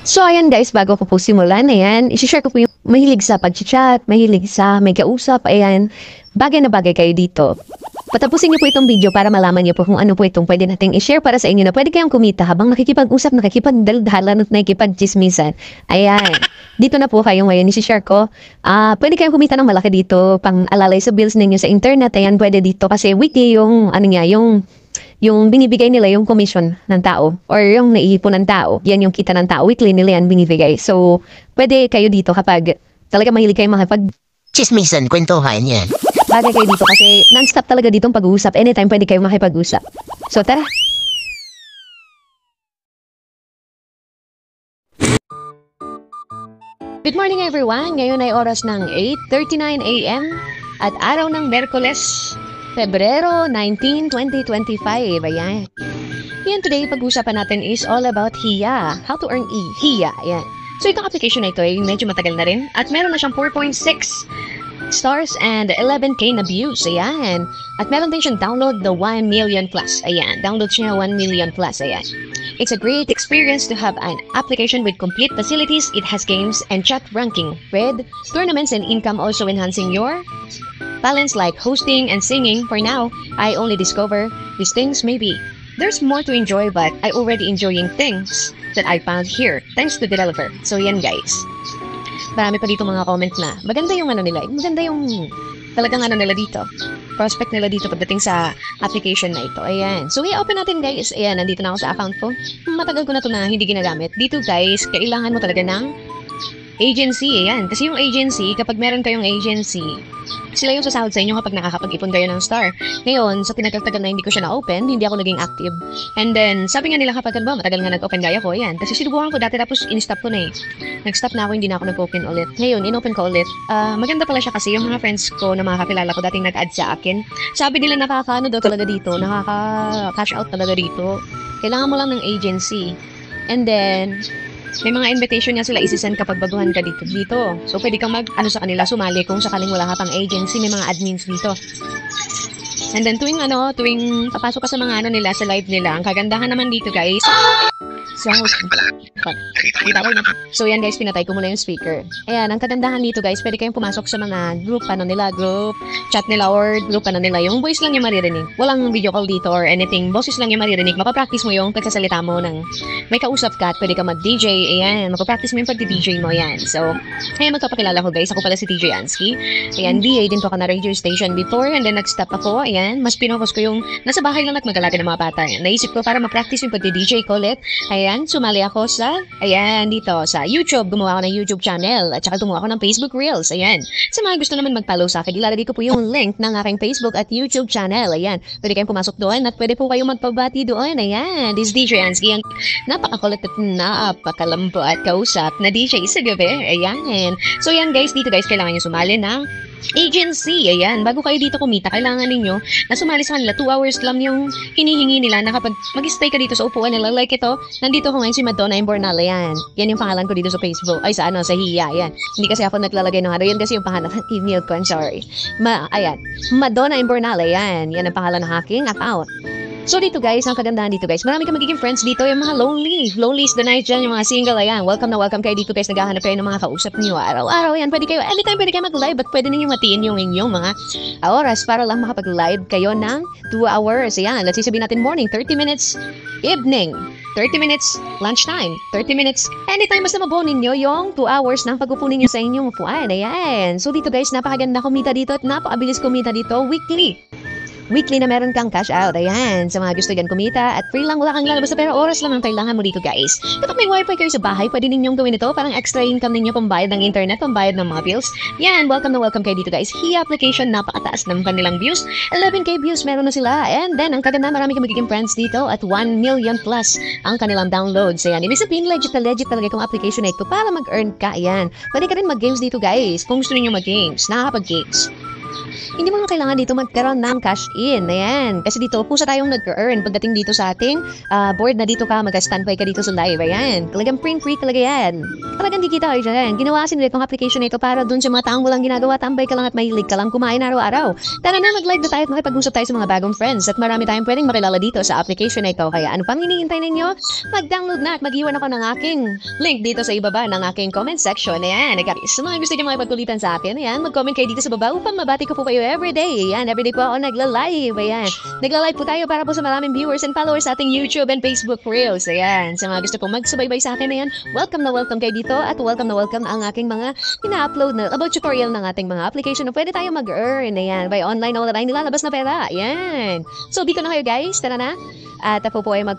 So, ayan guys, bago ko po simulan, ayan, isi-share ko po yung mahilig sa pag-chat, mahilig sa may kausap, ayan, bagay na bagay kayo dito. Patapusin niyo po itong video para malaman niyo po kung ano po itong pwede nating i-share para sa inyo na pwede kayong kumita habang nakikipag-usap, nakikipagdaldalan at nakikipag-chismisan. Ayan, dito na po kayo ngayon, isi-share ko. Pwede kayong kumita ng malaki dito, pang alalay sa bills ninyo sa internet, ayan, pwede dito kasi weekly yung, yung binibigay nila yung commission ng tao or yung naiipon ng tao. Yan yung kita ng tao. Weekly nila yan binibigay. So, pwede kayo dito kapag talaga mahilig kayo makipag Chismisan, kwentuhan yan. bagay kayo dito kasi non-stop talaga ditong pag-uusap. Anytime pwede kayo makipag-usap. So, tara! Good morning everyone! Ngayon ay oras ng 8:39 AM at araw ng Merkules, Pebrero 19, 2025. Ayan. Yan, today pag-usapan natin is all about HIYA. How to earn HIYA. Ayan. So itong application na ito ay medyo matagal na rin at meron na siyang 4.6 stars and 11K na views. Ayan. At meron din siyang download the 1 million plus. Ayan. Download siya 1 million plus. Ayan. It's a great experience to have an application with complete facilities. It has games and chat ranking with tournaments and income also enhancing your talents like hosting and singing. For now, I only discover these things. Maybe there's more to enjoy, but I already enjoying things that I found here thanks to the developer. So yan guys. Marami pa dito mga comment na maganda yung ano nila. Maganda yung talagang ano nila dito. Prospect nila dito pagdating sa application na ito. Ayan. So i-open natin guys. Ayan, nandito na ako sa account ko. Matagal ko na ito na hindi ginagamit. Dito guys, kailangan mo talaga ng agency. Ayan. Kasi yung agency, kapag meron kayong agency, sila yung sasahod sa inyo kapag nakakapag-ipon kayo ng star. Ngayon, sa tinagtagal na hindi ko siya na-open, hindi ako naging active. And then, sabi nga nila kapag ano ba, matagal nga nag-open gaya ko, ayan. Kasi sinubukan ko dati tapos in-stop ko na eh. Nag-stop na ako, hindi na ako nag-open ulit. Ngayon, in-open ko ulit. Maganda pala siya kasi yung mga friends ko na mga kakilala ko dating nag-add sa akin. Sabi nila nakakaano daw talaga dito, nakaka-cash out talaga dito. Kailangan mo lang ng agency. And then, may mga invitation nga sila isisend kapag baguhan ka dito. So, pwede kang sa kanila, sumali kung sakaling wala ka pang agency, may mga admins dito. And then, tuwing papasok ka sa mga nila, sa live nila, ang kagandahan naman dito, guys. So, yan guys, pinatay ko muna yung speaker. Ayan, ang kagandahan dito guys, pwede kayong pumasok sa mga group, group, chat nila or group, nila. Yung voice lang yung maririnig. Walang video call dito or anything. Boses lang yung maririnig. Mapapractice mo yung pagsasalita mo ng may kausap ka at pwede ka mag-DJ. Ayan, mapapractice mo yung pag-DJ mo. Ayan. So, ayan, magpapakilala ko guys. Ako pala si TJ Ansky. Ayan, DA din po ako na radio station before and then nag-stop ako. Ayan, mas pinokos ko yung nasa bahay lang at magkalapit ng mga bata. Ayan, naisip ko para ma-practice yung pag-DJ ko ulit. Ayan, sumali ako sa, dito, sa YouTube. Gumawa ako ng YouTube channel at saka gumawa ako ng Facebook Reels. Ayan. Sa mga gusto naman mag-follow sa akin, ilalagay ko po yung link ng aking Facebook at YouTube channel. Ayan. Pwede kayong pumasok doon at pwede po kayong magpabati doon. Ayan. This is DJ Ansky, ang napakakulit at napakalambo at kausap na DJ sa gabi. Ayan. So, yan guys. Dito guys, kailangan nyo sumali ng agency. Ayan. Bago kayo dito kumita, kailangan ninyo na sumali sa kanila. 2 hours lang yung hinihingi nila na kapag mag-stay ka dito sa upuan nila. Like ito, nandito ko ngayon si Madonna Imbornal. Ayan. Yan yung pangalan ko dito sa Facebook. Ay, sa HIYA. Ayan. Hindi kasi ako naglalagay ng yan kasi yung pangalan ng email ko. I'm sorry. Ayan. Madonna Imbornal. Ayan. Yan ang pangalan ng aking account. So dito guys, ang kagandahan dito guys, marami kang magiging friends dito, yung mga lonely is the night dyan, yung mga single, ayan, welcome na welcome kayo dito guys, naghahanap kayo ng mga kausap niyo araw-araw, yan, pwede kayo, anytime pwede kayo mag-live, at pwede ninyo matiin yung inyong mga oras para lang makapag-live kayo ng 2 hours, ayan, let's sabihin natin morning, 30 minutes, evening, 30 minutes, lunchtime, 30 minutes, anytime basta mabuo ninyo yung 2 hours ng pag-upo ninyo sa inyong upuan, ayan, so dito guys, napakaganda kumita dito at napakabilis kumita dito, weekly na meron kang cash out. Ayan, sa mga gusto dyan kumita at free lang, wala kang lalabas pero oras lang ang kailangan mo dito guys. Kapag may wifi kayo sa bahay, pwede ninyong gawin ito, parang extra income ninyo pambayad ng internet, pambayad ng mga bills. Yan, welcome na welcome kayo dito guys. HIYA application, napakataas ng kanilang views. 11K views meron na sila. And then, ang kaganda, marami kang magiging friends dito at 1 million plus ang kanilang downloads. Ayan, ibig sabihin, legit talaga itong application na ito para mag-earn ka. Ayan, pwede ka rin mag-games dito guys. Kung gusto niyo mag-games, nakakapag-games. hindi mo na kailangan dito magkaroon ng cash in. Ayan. Kasi dito, pusa tayong nag-earn pagdating dito sa ating board na dito ka, mag-standby ka dito sa live. Ayan. Talagang free talaga yan. Talagang kikita kayo dyan. Ginawa kasi nila itong application na ito para dun sa mga taong walang ginagawa, tambay ka lang at mahilig ka lang kumain araw-araw. Tara na, mag-live na tayo at makipag-usap tayo sa mga bagong friends at marami tayong pwedeng makilala dito sa application na ito. Kaya ano pang hinihintay ninyo? Mag-download na at mag-iwan ako ng aking link dito sa ibaba ng aking comment section. Ayan, sa mga gusto nyo makipagkulitan sa akin, ayan, mag-comment kayo dito sa baba upang mabati ko po kayo everyday. Ayan, everyday po ako nagla-live. Ayan, nagla-live po tayo para po sa maraming viewers and followers sa ating YouTube and Facebook Reels. Ayan, sa mga gusto pong magsubaybay sa akin, ayan, welcome na welcome kayo dito at welcome ang aking mga ina-upload na about tutorial ng ating mga application na pwede tayo mag-earn. Ayan, by online na wala tayong nilalabas na pera. Ayan. So, dito na kayo guys. Tara na. At ako po ay